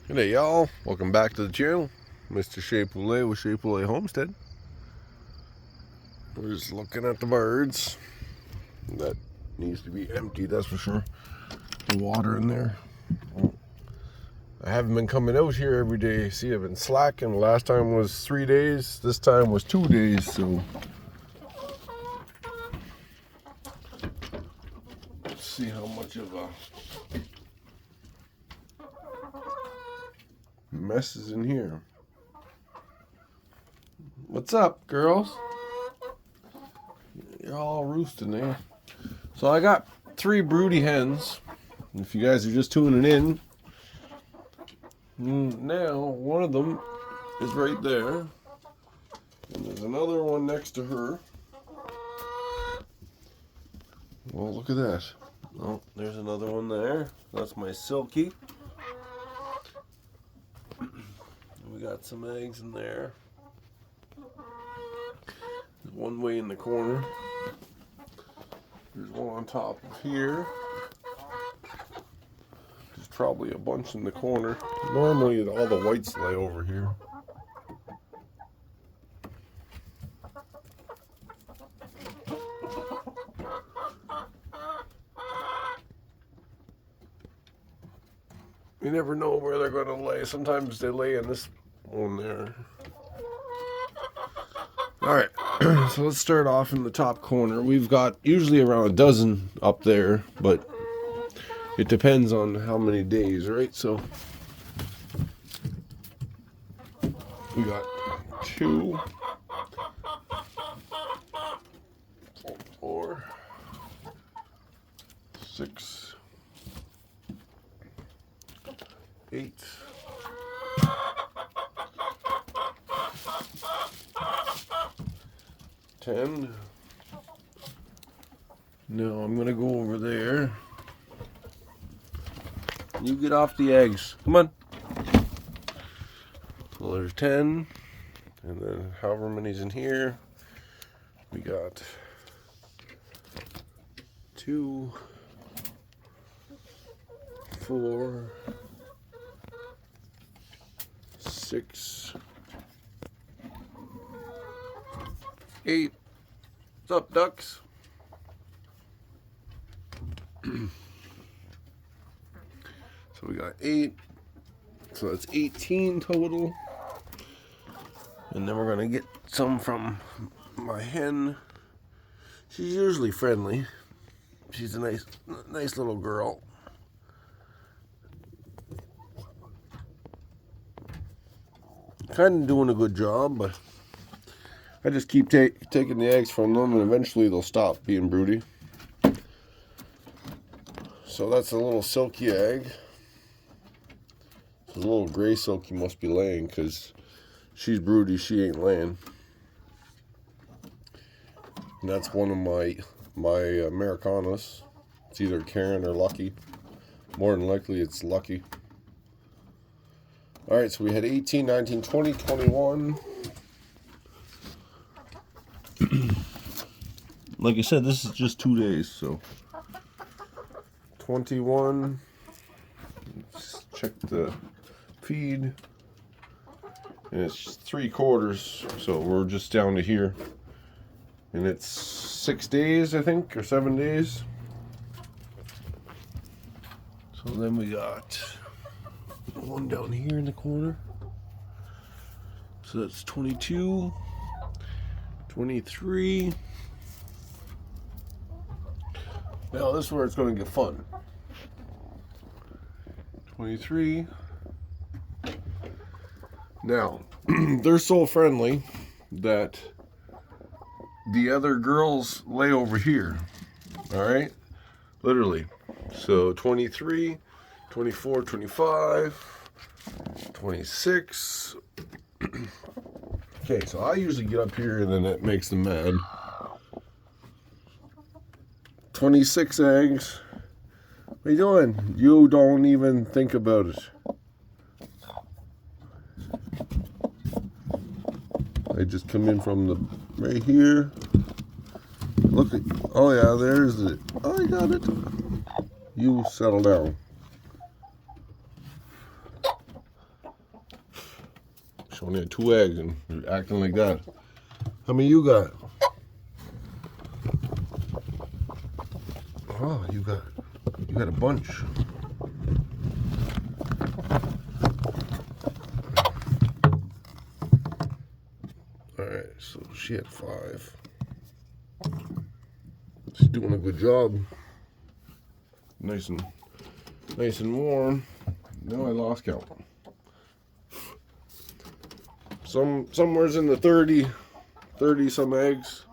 G'day y'all, welcome back to the channel. Mr. Shea Poulet with Shea Poulet Homestead. We're just looking at the birds. That needs to be empty, that's for sure. The water in there. I haven't been coming out here every day. See, I've been slacking. The last time was 3 days. This time was 2 days, so let's see how much of a mess is in here. What's up, girls? You're all roosting there. So I got 3 broody hens. If you guys are just tuning in, now one of them is right there, and there's another one next to her. Well, look at that. Oh, there's another one there. That's my Silky. We got some eggs in there. There's one way in the corner. There's one on top of here. There's probably a bunch in the corner. Normally all the whites lay over here. You never know where they're going to lay. Sometimes they lay in this one there. Alright, so let's start off in the top corner. We've got usually around a dozen up there, but it depends on how many days, right? So we got 2, 4, 6, 8, 10. Now I'm gonna go over there. You get off the eggs. Come on. Well, there's 10. And then however many's in here. We got 2, 4, 6, 8. What's up, ducks? So we got 8. So that's 18 total. And then we're gonna get some from my hen. She's usually friendly. She's a nice little girl. Kind of doing a good job, but I just keep taking the eggs from them, and eventually they'll stop being broody. So that's a little Silky egg. So the little gray Silky must be laying, because she's broody, she ain't laying. And that's one of my Americanas. It's either Karen or Lucky. More than likely it's Lucky. Alright, so we had 18, 19, 20, 21. Like I said, this is just 2 days, so 21. Let's check the feed. And it's 3/4, so we're just down to here. And it's 6 days, I think, or 7 days. So then we got one down here in the corner. So that's 22, 23. Now this is where it's going to get fun. 23. Now, they're so friendly that the other girls lay over here. Alright? Literally. So 23, 24, 25, 26. Okay, so I usually get up here and then that makes them mad. 26 eggs. What are you doing? You don't even think about it. I just come in from the right here. Look at, oh yeah, there's it. Oh, I got it. You settle down. She only had 2 eggs and you're acting like that. How many you got? Oh, you got a bunch. Alright, so she had 5. She's doing a good job. Nice and warm. Now I lost count. Somewhere's in the 30 some eggs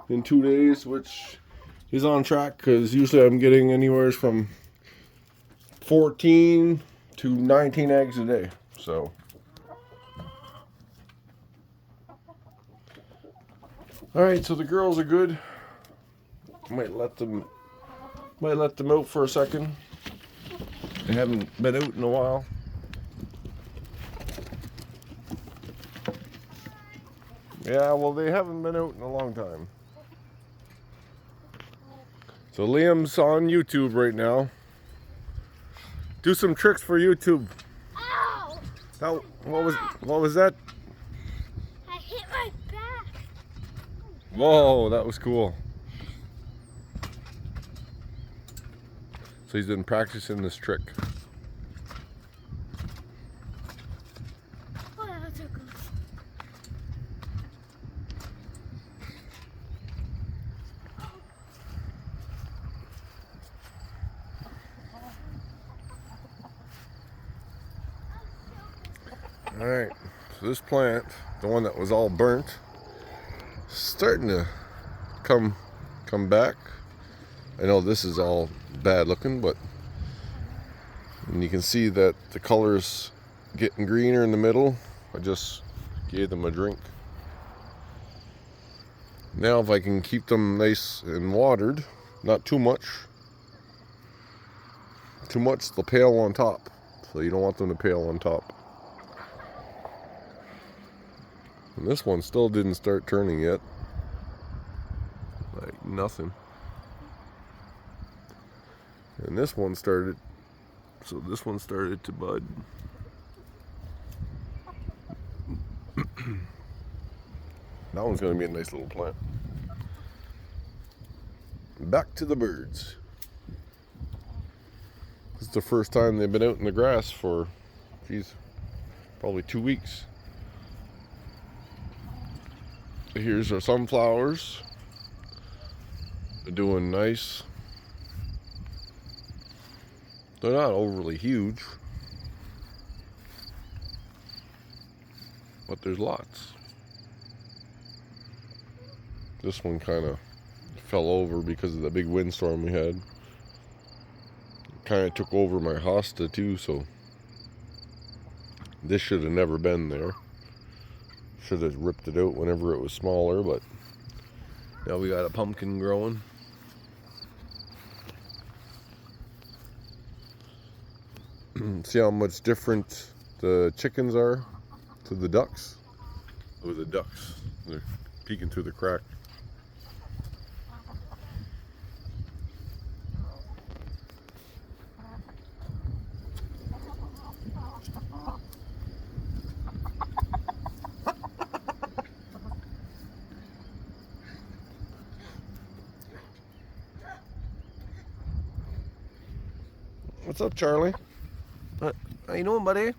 in 2 days, which is on track because usually I'm getting anywhere from 14 to 19 eggs a day. So alright, so the girls are good. Might let them out for a second. They haven't been out in a while. Yeah, well, they haven't been out in a long time. So Liam's on YouTube right now. Do some tricks for YouTube. Ow! Now, what was that? I hit my back. Whoa, that was cool. So he's been practicing this trick. Oh, that was so cool. Alright, so this plant, the one that was all burnt, starting to come back. I know this is all bad looking, but and you can see that the color's getting greener in the middle. I just gave them a drink. Now if I can keep them nice and watered, not too much. Too much, they'll pale on top. So you don't want them to pale on top. And this one still didn't start turning yet. Like nothing. And this one started, so this one started to bud. That one's going to be a nice little plant. Back to the birds. This is the first time they've been out in the grass for, geez, probably 2 weeks. Here's our sunflowers. They're doing nice. They're not overly huge, but there's lots. This one kind of fell over because of the big windstorm we had. Kind of took over my hosta too, so this should have never been there. Should have ripped it out whenever it was smaller, but now we got a pumpkin growing. See how much different the chickens are to the ducks? Oh, the ducks. They're peeking through the crack. What's up, Charlie? How you doing, buddy?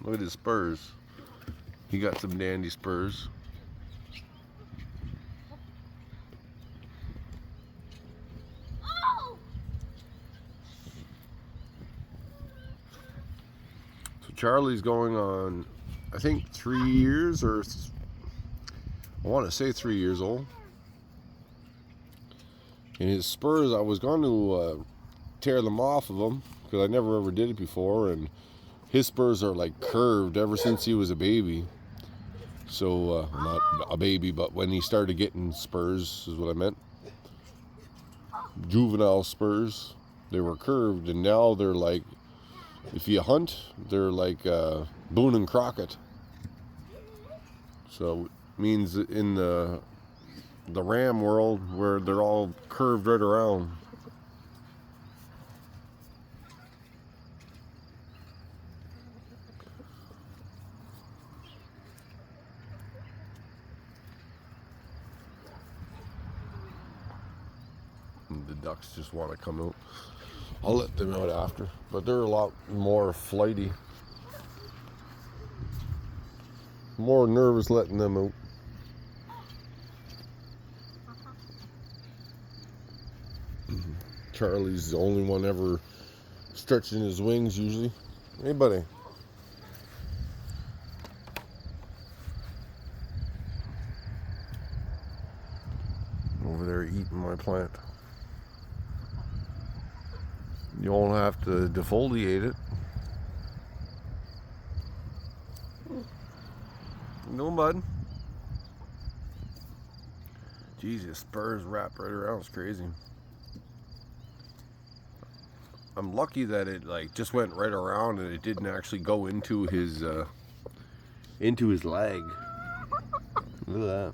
Look at his spurs. He got some dandy spurs. Oh! So Charlie's going on, I think 3 years, or I want to say 3 years old. And his spurs, I was going to tear them off of him because I never ever did it before, and his spurs are like curved ever since he was a baby. So not a baby, but when he started getting spurs is what I meant. Juvenile spurs, they were curved, and now they're like, if you hunt, they're like Boone and Crockett. So it means in the ram world where they're all curved right around. ducks just want to come out. I'll let them out after, but they're a lot more flighty. More nervous letting them out. Charlie's the only one ever stretching his wings usually. Hey, buddy. Over there eating my plant. You won't have to defoliate it. No, bud. Jesus, spurs wrapped right around. It's crazy. I'm lucky that it like just went right around and it didn't actually go into his leg. Look at that.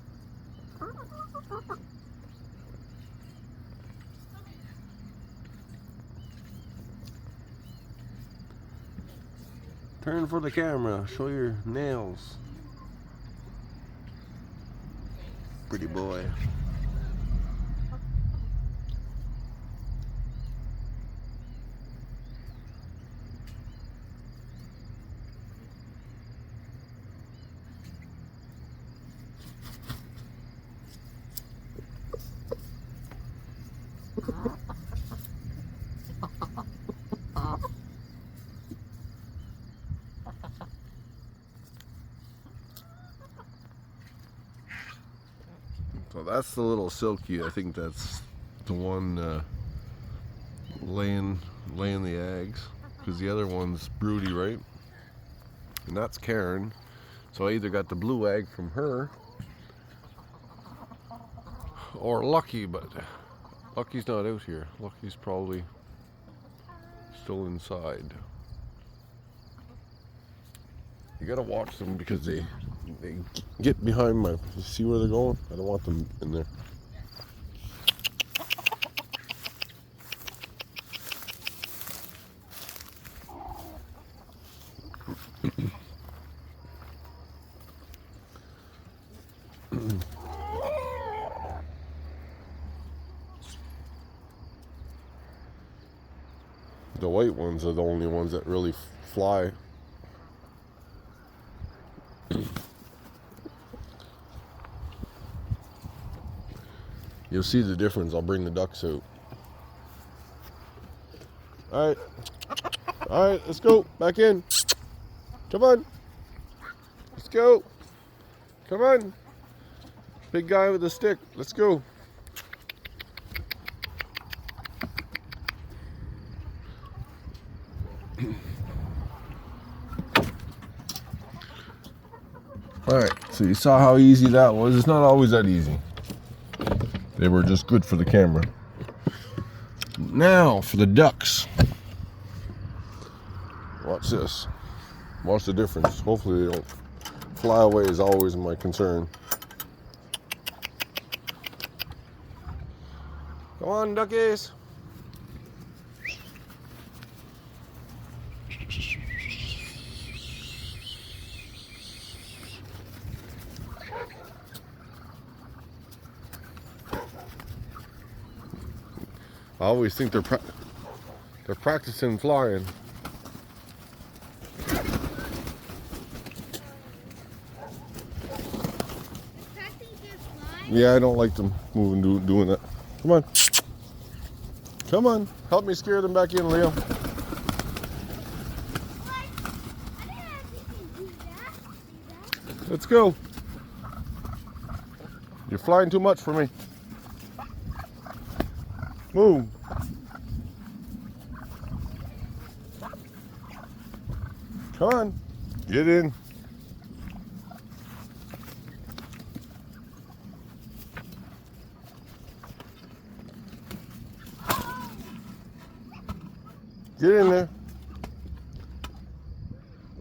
Turn for the camera. Show your nails. Pretty boy. So that's the little silky. I think that's the one laying the eggs, because the other one's broody, right? And that's Karen. So I either got the blue egg from her or Lucky, but Lucky's not out here. Lucky's probably still inside. You gotta watch them because they get behind my, you see where they're going? I don't want them in there. The white ones are the only ones that really fly. You'll see the difference. I'll bring the ducks out. Alright. Alright, let's go. Back in. Come on. Let's go. Come on. Big guy with a stick. Let's go. Alright, so you saw how easy that was. It's not always that easy. They were just good for the camera. Now for the ducks. Watch this. Watch the difference. Hopefully they don't fly away is always my concern. Come on, duckies. I always think they're practicing flying. Yeah, I don't like them moving, doing that. Come on. Come on. Help me scare them back in, Leo. Let's go. You're flying too much for me. Move. Come on. Get in. Get in there.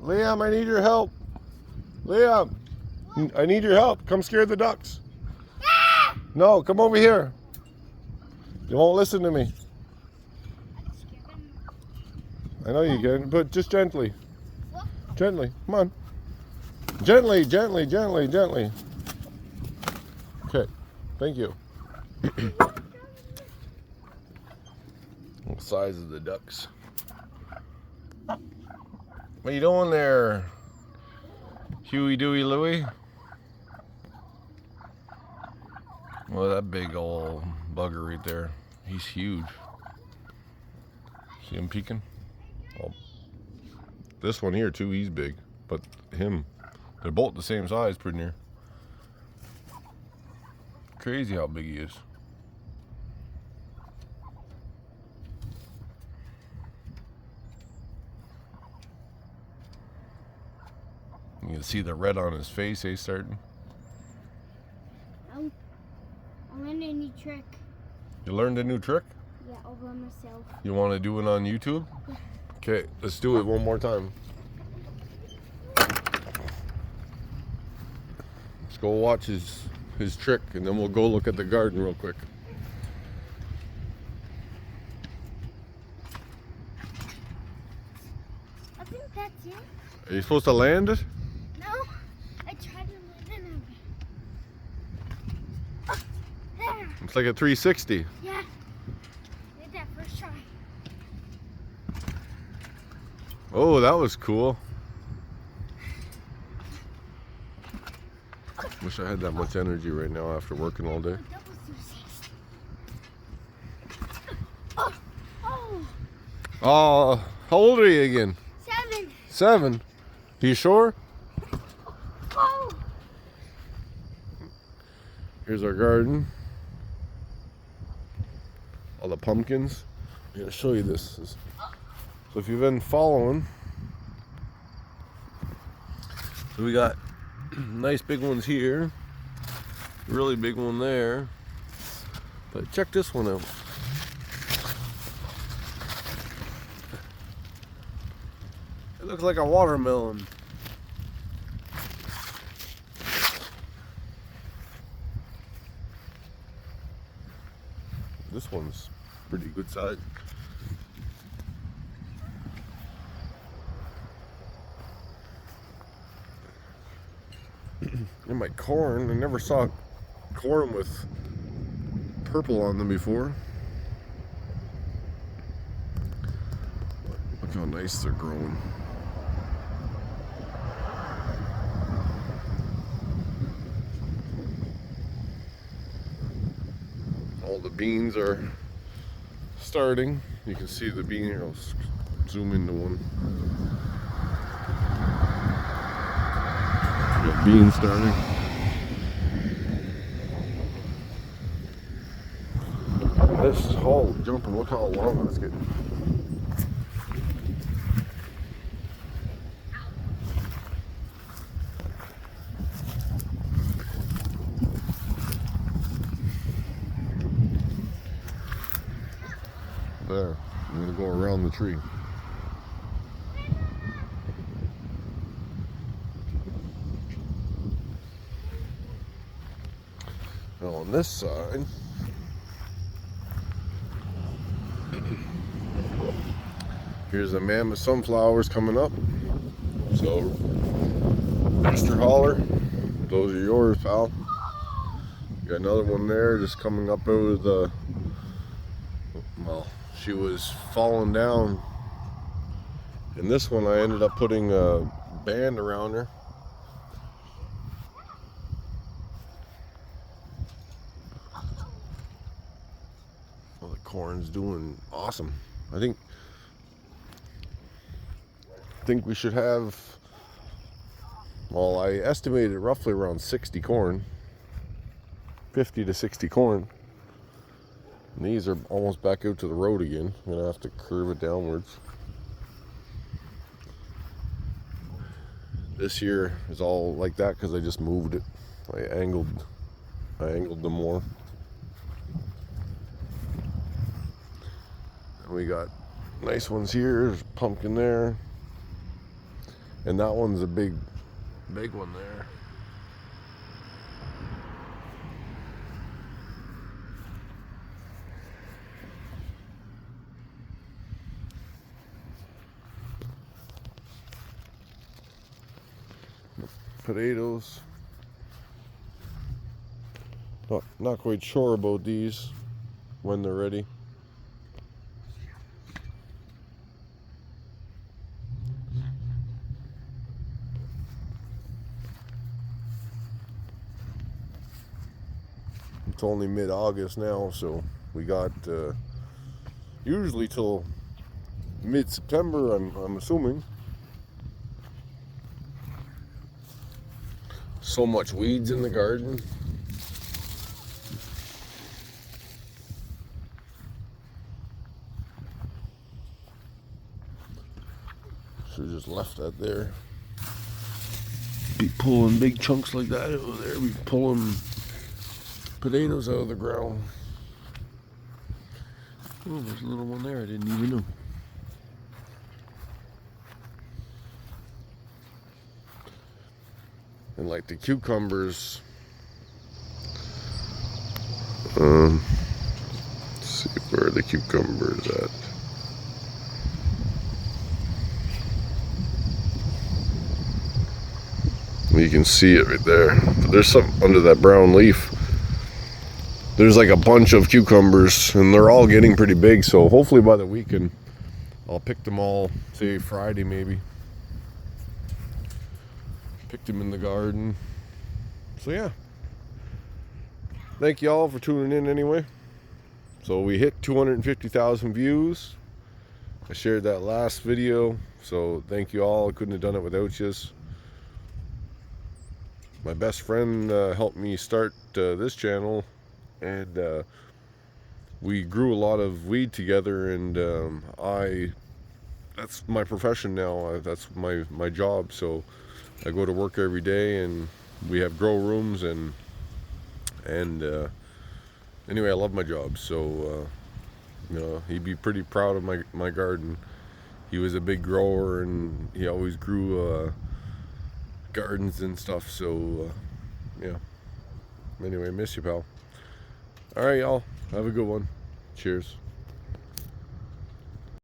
Liam, I need your help. Liam, I need your help. Come scare the ducks. No, come over here. You won't listen to me. I know you can, but just gently. Gently, come on. Gently, gently, gently, gently. Okay, thank you. size of the ducks. What you doing there, Huey, Dewey, Louie? Well, that big old bugger right there, he's huge. See him peeking? Oh. This one here too, he's big, but him, they're both the same size pretty near. Crazy how big he is. You can see the red on his face, starting. I learned a new trick. You learned a new trick? Yeah, all by myself. You want to do it on YouTube? Yeah. Okay, let's do it one more time. Let's go watch his trick, and then we'll go look at the garden real quick. I think that's it. Are you supposed to land it? No, I tried to land it over. Oh, there. It's like a 360. Yeah. Did that first try. Oh, that was cool. Wish I had that much energy right now after working all day. Double 360. Oh. Oh, how old are you again? 7. 7. You sure? Oh. Here's our garden. All the pumpkins. I'm gonna show you this. So if you've been following, so we got nice big ones here, really big one there. But check this one out. It looks like a watermelon. This one's pretty good size. And my corn, I never saw corn with purple on them before. Look how nice they're growing. All the beans are starting. You can see the bean here. I'll zoom into one. Got beans starting. This hole jumping, look how long it's getting. There, I'm gonna go around the tree. Now on this side, here's the mammoth sunflowers coming up. So, Mr. Holler, those are yours, pal. Got another one there just coming up over the, well, she was falling down. And this one I ended up putting a band around her. Well, the corn's doing awesome. I think we should have, well, I estimated roughly around 60 corn, 50 to 60 corn. And these are almost back out to the road again. I'm gonna have to curve it downwards. This year is all like that because I just moved it. I angled them more. And we got nice ones here. There's a pumpkin there. And that one's a big one there. Potatoes. Not quite sure about these when they're ready. It's only mid-August now, so we got usually till mid-September, I'm assuming. So much weeds in the garden. Should have just left that there. Be pulling big chunks like that over there. Be pulling potatoes out of the ground. Oh, there's a little one there. I didn't even know. And like the cucumbers. Let's see, where are the cucumbers at? You can see it right there. But there's some under that brown leaf. There's like a bunch of cucumbers, and they're all getting pretty big. So hopefully by the weekend, I'll pick them all. Say Friday maybe. Picked them in the garden. So yeah. Thank y'all for tuning in anyway. So we hit 250,000 views. I shared that last video. So thank you all. I couldn't have done it without you. My best friend helped me start this channel, and we grew a lot of weed together, and that's my profession now. That's my job. So I go to work every day, and we have grow rooms, and anyway, I love my job. So you know, he'd be pretty proud of my garden. He was a big grower, and he always grew gardens and stuff. So yeah. Anyway, miss you, pal. All right, y'all. Have a good one. Cheers.